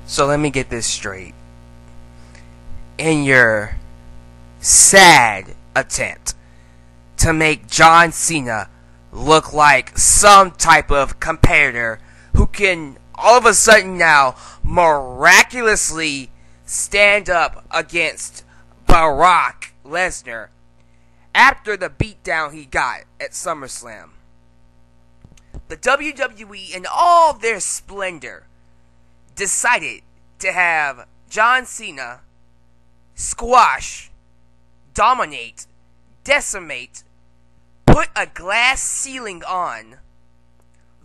So let me get this straight. In your sad attempt to make John Cena look like some type of competitor who can all of a sudden now miraculously stand up against Brock Lesnar after the beatdown he got at SummerSlam, the WWE in all their splendor decided to have John Cena squash, dominate, decimate, put a glass ceiling on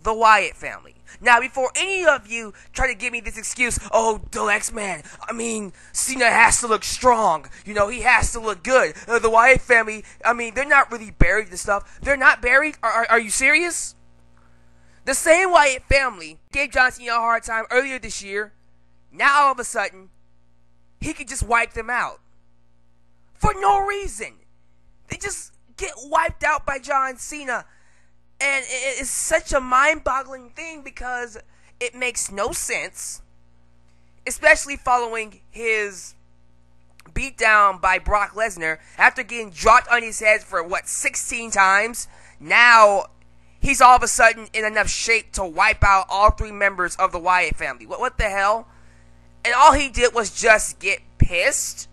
the Wyatt family. Now, before any of you try to give me this excuse, oh, Alyx, man, I mean, Cena has to look strong. You know, he has to look good. The Wyatt family, I mean, they're not really buried and stuff. They're not buried? Are you serious? The same Wyatt family gave John Cena a hard time earlier this year. Now, all of a sudden, he could just wipe them out. For no reason. They just get wiped out by John Cena. And it's such a mind-boggling thing because it makes no sense. Especially following his beatdown by Brock Lesnar after getting dropped on his head for, 16 times? Now, he's all of a sudden in enough shape to wipe out all 3 members of the Wyatt family. What the hell? And all he did was just get pissed?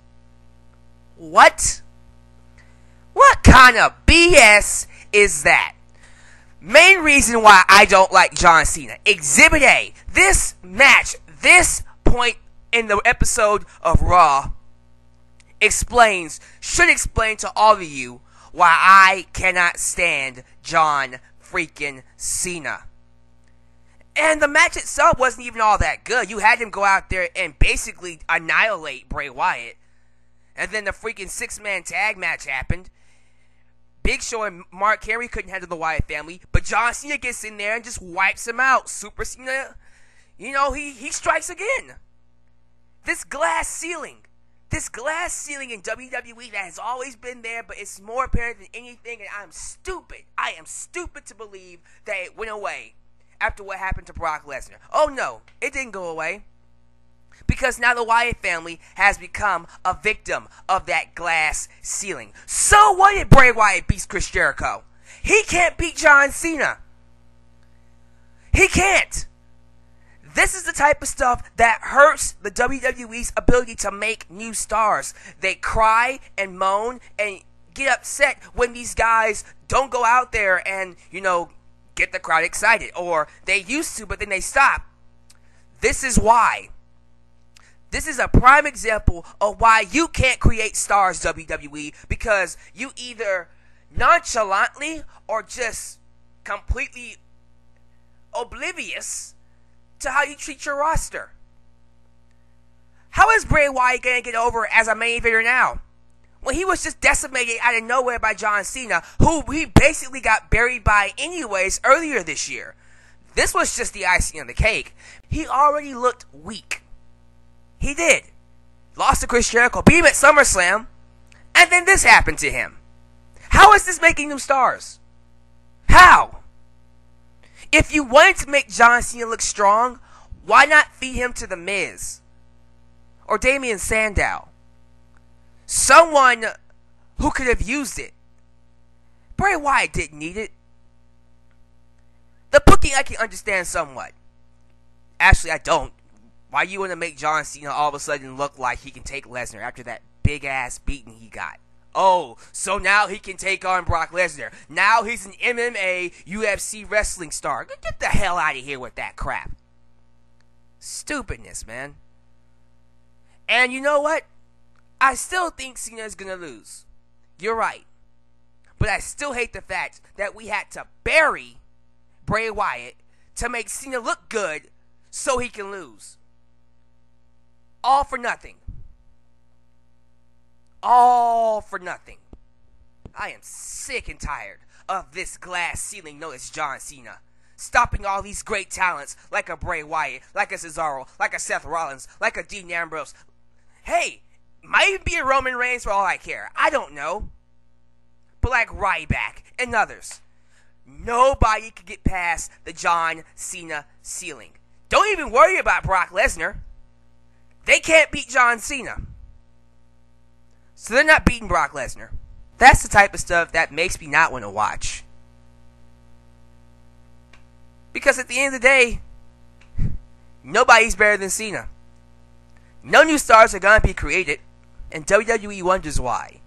What? What kind of BS is that? Main reason why I don't like John Cena. Exhibit A. This match, this point in the episode of Raw should explain to all of you why I cannot stand John freaking Cena. And the match itself wasn't even all that good. You had him go out there and basically annihilate Bray Wyatt. And then the freaking 6-man tag match happened. Big Show and Mark Henry couldn't handle the Wyatt family, but John Cena gets in there and just wipes him out. Super Cena, you know, he strikes again. This glass ceiling in WWE that has always been there, but it's more apparent than anything, and I am stupid to believe that it went away after what happened to Brock Lesnar. Oh no, it didn't go away. Because now the Wyatt family has become a victim of that glass ceiling. So what if Bray Wyatt beats Chris Jericho? He can't beat John Cena. He can't. This is the type of stuff that hurts the WWE's ability to make new stars. They cry and moan and get upset when these guys don't go out there and, get the crowd excited. Or they used to, but then they stop. This is why. This is a prime example of why you can't create stars, WWE, because you either nonchalantly or just completely oblivious to how you treat your roster. How is Bray Wyatt going to get over as a main eventer now? When he was just decimated out of nowhere by John Cena, who he basically got buried by anyways earlier this year. This was just the icing on the cake. He already looked weak. He did. Lost to Chris Jericho, beat him at SummerSlam, and then this happened to him. How is this making new stars? How? If you wanted to make John Cena look strong, why not feed him to The Miz? Or Damian Sandow? Someone who could have used it. Bray Wyatt didn't need it. The booking I can understand somewhat. Actually, I don't. Why you want to make John Cena all of a sudden look like he can take Lesnar after that big-ass beating he got? Oh, so now he can take on Brock Lesnar. Now he's an MMA, UFC wrestling star. Get the hell out of here with that crap. Stupidness, man. And you know what? I still think Cena is going to lose. You're right. But I still hate the fact that we had to bury Bray Wyatt to make Cena look good so he can lose. All for nothing. All for nothing. I am sick and tired of this glass ceiling known as John Cena. Stopping all these great talents like a Bray Wyatt, like a Cesaro, like a Seth Rollins, like a Dean Ambrose. Hey, might even be a Roman Reigns for all I care. I don't know. But like Ryback and others, nobody could get past the John Cena ceiling. Don't even worry about Brock Lesnar. They can't beat John Cena. So they're not beating Brock Lesnar. That's the type of stuff that makes me not want to watch. Because at the end of the day, nobody's better than Cena. No new stars are going to be created, and WWE wonders why.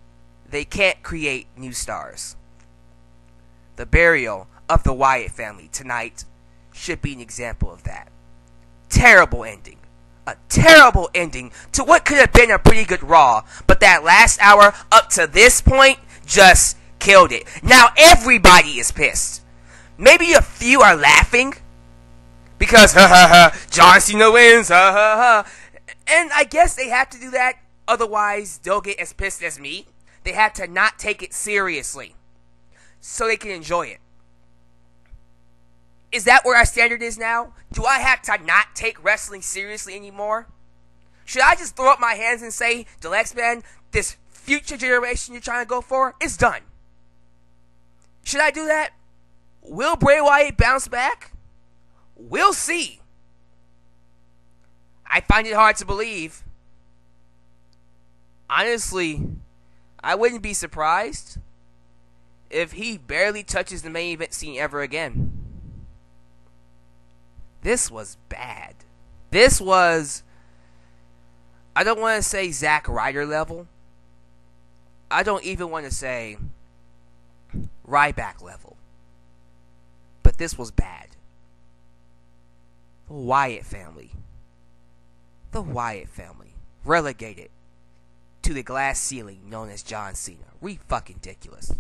They can't create new stars. The burial of the Wyatt family tonight should be an example of that. Terrible ending. A terrible ending to what could have been a pretty good Raw, but that last hour up to this point just killed it. Now everybody is pissed. Maybe a few are laughing because ha ha ha, John Cena wins, ha ha ha. And I guess they have to do that, otherwise they'll get as pissed as me. They have to not take it seriously so they can enjoy it. Is that where our standard is now? Do I have to not take wrestling seriously anymore? Should I just throw up my hands and say, Alyx, man, this future generation you're trying to go for is done? Should I do that? Will Bray Wyatt bounce back? We'll see. I find it hard to believe. Honestly, I wouldn't be surprised if he barely touches the main event scene ever again. This was bad. This was, I don't want to say Zack Ryder level. I don't even want to say Ryback level. But this was bad. The Wyatt family. The Wyatt family. Relegated to the glass ceiling known as John Cena. Re-fucking-diculous.